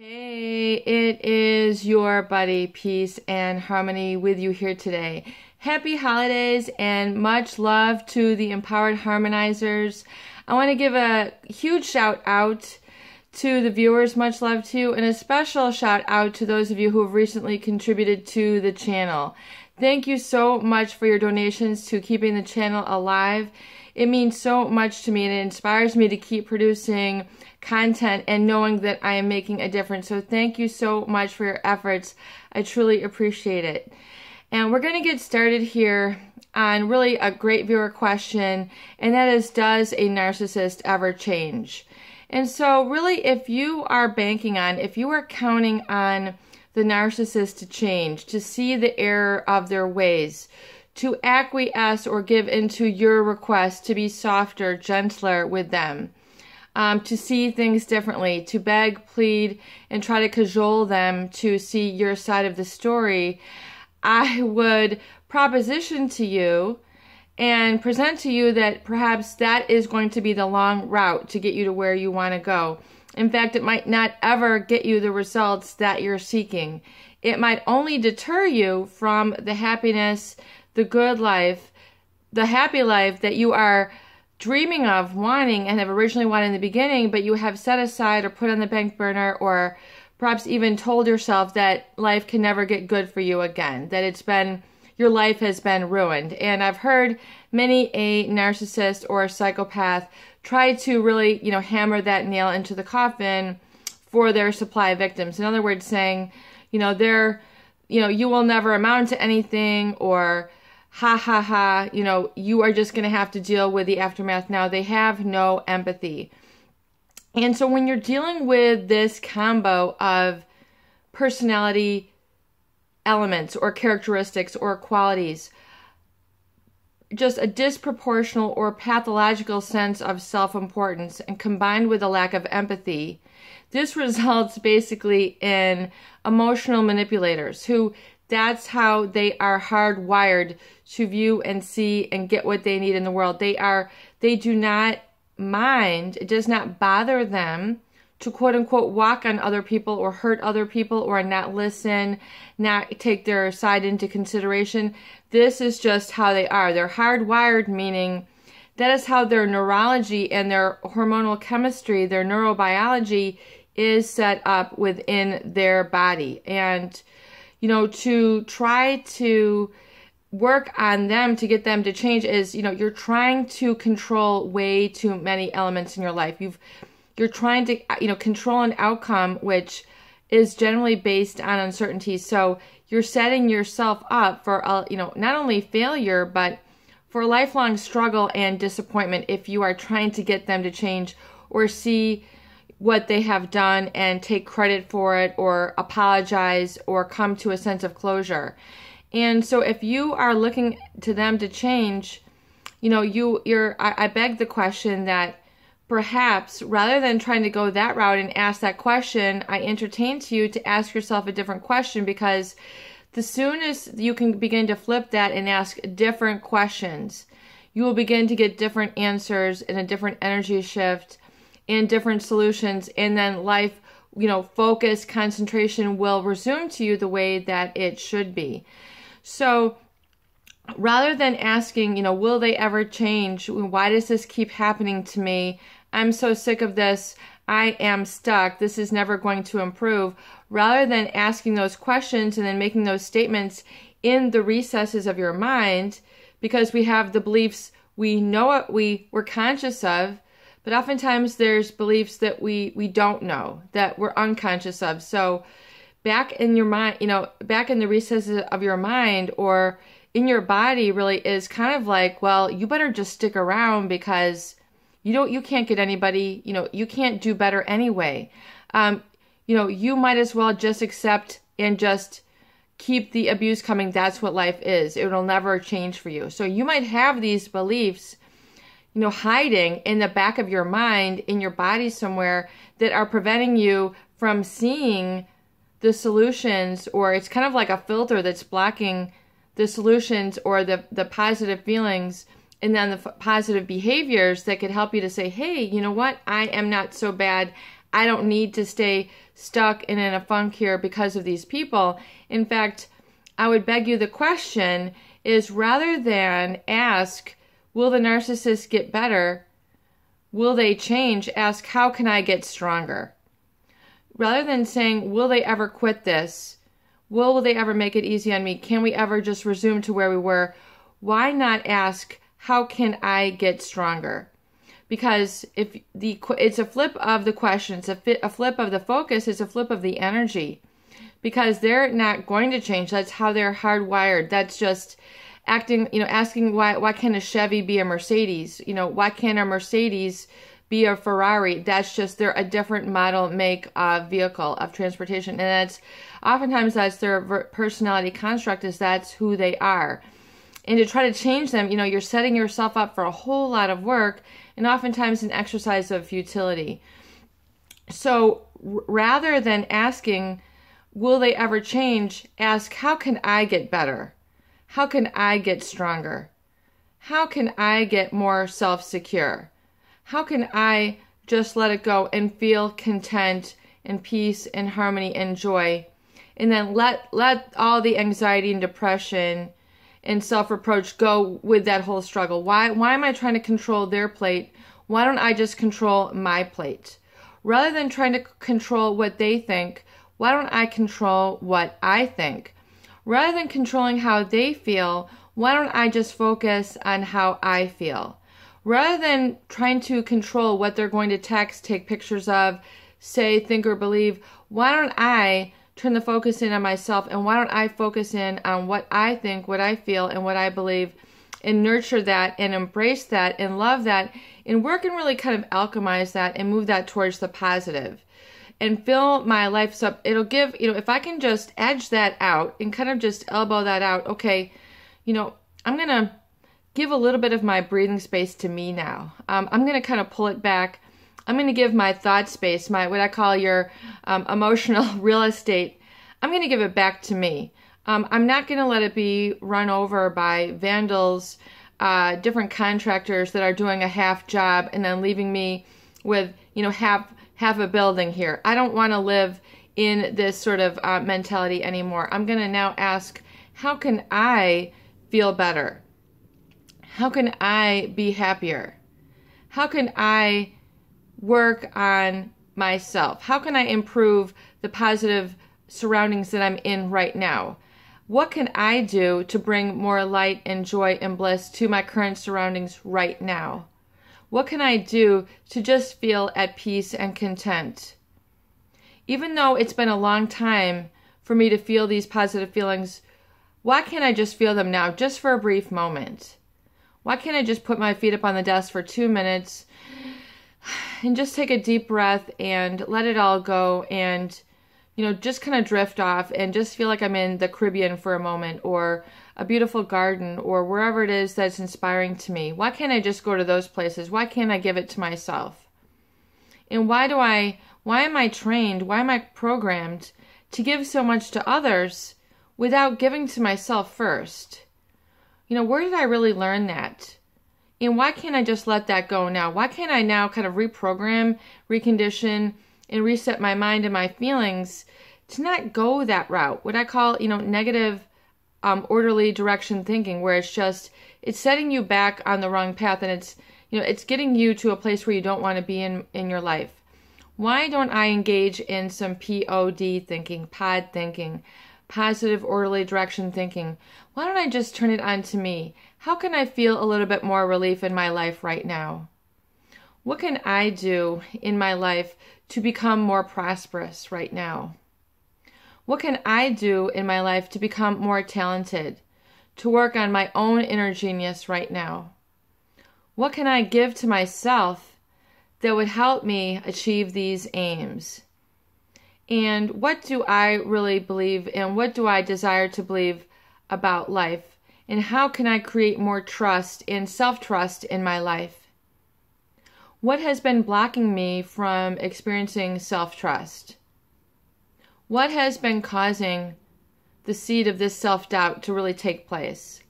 Hey, it is your buddy, Peace and Harmony, with you here today. Happy holidays and much love to the Empowered Harmonizers. I want to give a huge shout out to the viewers, much love to you, and a special shout out to those of you who have recently contributed to the channel. Thank you so much for your donations to keeping the channel alive. It means so much to me and it inspires me to keep producing content and knowing that I am making a difference. So thank you so much for your efforts. I truly appreciate it. And we're going to get started here on really a great viewer question, and that is, does a narcissist ever change? And so really, if you are counting on the narcissist to change, to see the error of their ways, to acquiesce or give into your request to be softer, gentler with them, to see things differently, to beg, plead, and try to cajole them to see your side of the story, I would proposition to you and present to you that perhaps that is going to be the long route to get you to where you want to go. In fact, it might not ever get you the results that you're seeking. It might only deter you from the happiness, the good life, the happy life that you are dreaming of, wanting, and have originally wanted in the beginning, but you have set aside or put on the bank burner, or perhaps even told yourself that life can never get good for you again, that your life has been ruined. And I've heard many a narcissist or a psychopath try to really, hammer that nail into the coffin for their supply of victims. In other words, saying, you will never amount to anything, or ha ha ha, you are just going to have to deal with the aftermath now. They have no empathy. And so when you're dealing with this combo of personality elements or characteristics or qualities, just a disproportional or pathological sense of self-importance, and combined with a lack of empathy, this results basically in emotional manipulators who, that's how they are hardwired to view and see and get what they need in the world. They do not mind, it does not bother them to quote unquote walk on other people or hurt other people or not listen, not take their side into consideration. This is just how they are. They're hardwired, meaning that is how their neurology and their hormonal chemistry, their neurobiology is set up within their body. And to try to work on them to get them to change is, you're trying to control way too many elements in your life. You're trying to, control an outcome which is generally based on uncertainty. So you're setting yourself up for, not only failure, but for lifelong struggle and disappointment if you are trying to get them to change or see what they have done and take credit for it or apologize or come to a sense of closure. And so if you are looking to them to change, I beg the question that perhaps rather than trying to go that route and ask that question, I entertain to you to ask yourself a different question, because the soonest you can begin to flip that and ask different questions, you will begin to get different answers and a different energy shift and different solutions, and then life, focus, concentration will resume to you the way that it should be. So rather than asking, will they ever change? Why does this keep happening to me? I'm so sick of this. I am stuck. This is never going to improve. Rather than asking those questions and then making those statements in the recesses of your mind, because we have the beliefs we know what we're conscious of, but oftentimes there's beliefs that we don't know, that we're unconscious of. So back in your mind, back in the recesses of your mind or in your body really is kind of like, well, you better just stick around because you can't get anybody, you can't do better anyway. You might as well just accept and just keep the abuse coming. That's what life is. It'll never change for you. So you might have these beliefs, hiding in the back of your mind, in your body somewhere, that are preventing you from seeing the solutions, or it's kind of like a filter that's blocking the solutions or the positive feelings and then the positive behaviors that could help you to say, hey, you know what? I am not so bad. I don't need to stay stuck and in a funk here because of these people. In fact, I would beg you, the question is, rather than ask, will the narcissist get better? Will they change? Ask, how can I get stronger? Rather than saying, will they ever quit this? Will they ever make it easy on me? Can we ever just resume to where we were? Why not ask, how can I get stronger? Because it's a flip of the question, it's a flip of the focus, it's a flip of the energy. Because they're not going to change. That's how they're hardwired. That's just acting, asking why can't a Chevy be a Mercedes? Why can't a Mercedes be a Ferrari? That's just, they're a different model, make of vehicle, of transportation. And that's, oftentimes that's their personality construct, is that's who they are. And to try to change them, you're setting yourself up for a whole lot of work, and oftentimes an exercise of futility. So rather than asking, will they ever change? Ask, how can I get better? How can I get stronger? How can I get more self-secure? How can I just let it go and feel content and peace and harmony and joy? And then let all the anxiety and depression and self-reproach go with that whole struggle. Why am I trying to control their plate? Why don't I just control my plate? Rather than trying to control what they think, why don't I control what I think? Rather than controlling how they feel, why don't I just focus on how I feel? Rather than trying to control what they're going to text, take pictures of, say, think, or believe, why don't I turn the focus in on myself, and why don't I focus in on what I think, what I feel, and what I believe, and nurture that, and embrace that, and love that, and work and really kind of alchemize that, and move that towards the positive. And fill my life up. It'll give, if I can just edge that out and kind of just elbow that out, okay, I'm going to give a little bit of my breathing space to me now. I'm going to kind of pull it back. I'm going to give my thought space, what I call your emotional real estate, I'm going to give it back to me. I'm not going to let it be run over by vandals, different contractors that are doing a half job and then leaving me with, half a building here. I don't want to live in this sort of mentality anymore. I'm going to now ask, how can I feel better? How can I be happier? How can I work on myself? How can I improve the positive surroundings that I'm in right now? What can I do to bring more light and joy and bliss to my current surroundings right now? What can I do to just feel at peace and content? Even though it's been a long time for me to feel these positive feelings, why can't I just feel them now, just for a brief moment? Why can't I just put my feet up on the desk for 2 minutes and just take a deep breath and let it all go and, just kind of drift off and just feel like I'm in the Caribbean for a moment, or a beautiful garden, or wherever it is that's inspiring to me? Why can't I just go to those places? Why can't I give it to myself? And why am I trained, why am I programmed to give so much to others without giving to myself first? Where did I really learn that? And why can't I just let that go now? Why can't I now kind of reprogram, recondition, and reset my mind and my feelings to not go that route? What I call, negative, orderly direction thinking, where it's setting you back on the wrong path, and it's getting you to a place where you don't want to be in your life. Why don't I engage in some POD thinking, pod thinking, positive, orderly direction thinking? Why don't I just turn it on to me? How can I feel a little bit more relief in my life right now? What can I do in my life to become more prosperous right now? What can I do in my life to become more talented, to work on my own inner genius right now? What can I give to myself that would help me achieve these aims? And what do I really believe, and what do I desire to believe about life? And how can I create more trust and self-trust in my life? What has been blocking me from experiencing self-trust? What has been causing the seed of this self-doubt to really take place?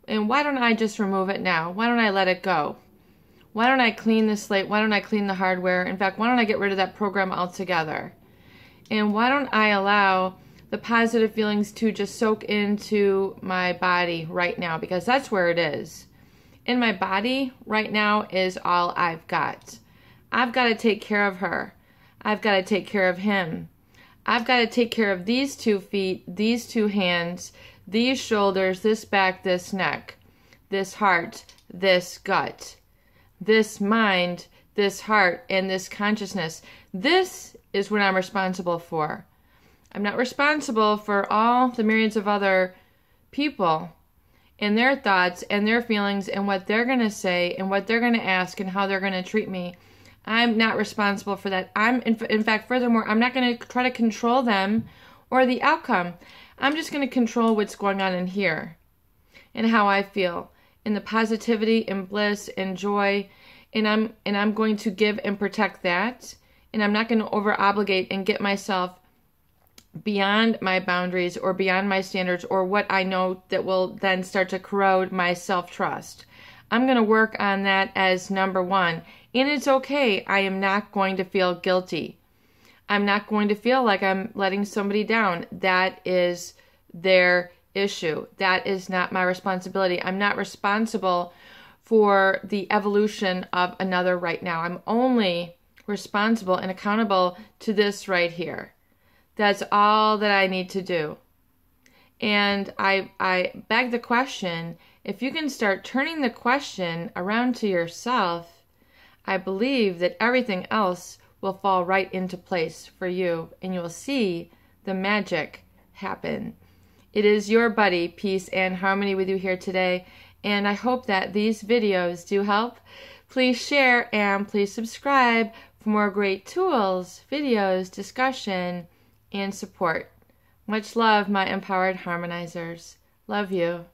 And why don't I just remove it now? Why don't I let it go? Why don't I clean the slate? Why don't I clean the hardware? In fact, why don't I get rid of that program altogether? And why don't I allow the positive feelings to just soak into my body right now, because that's where it is. In my body right now is all I've got. I've got to take care of her. I've got to take care of him. I've got to take care of these 2 feet, these 2 hands, these shoulders, this back, this neck, this heart, this gut, this mind, this heart, and this consciousness. This is what I'm responsible for. I'm not responsible for all the myriads of other people and their thoughts and their feelings and what they're going to say and what they're going to ask and how they're going to treat me. I'm not responsible for that. In fact, furthermore, I'm not going to try to control them or the outcome. I'm just going to control what's going on in here and how I feel, and the positivity and bliss and joy, and I'm going to give and protect that, and I'm not going to over obligate and get myself beyond my boundaries or beyond my standards or what I know that will then start to corrode my self-trust. I'm going to work on that as number 1. And it's okay. I am not going to feel guilty. I'm not going to feel like I'm letting somebody down. That is their issue. That is not my responsibility. I'm not responsible for the evolution of another right now. I'm only responsible and accountable to this right here. That's all that I need to do. And I beg the question, if you can start turning the question around to yourself, I believe that everything else will fall right into place for you, and you will see the magic happen. It is your buddy, Peace and Harmony, with you here today, and I hope that these videos do help. Please share and please subscribe for more great tools, videos, discussion, and support. Much love, my empowered harmonizers. Love you.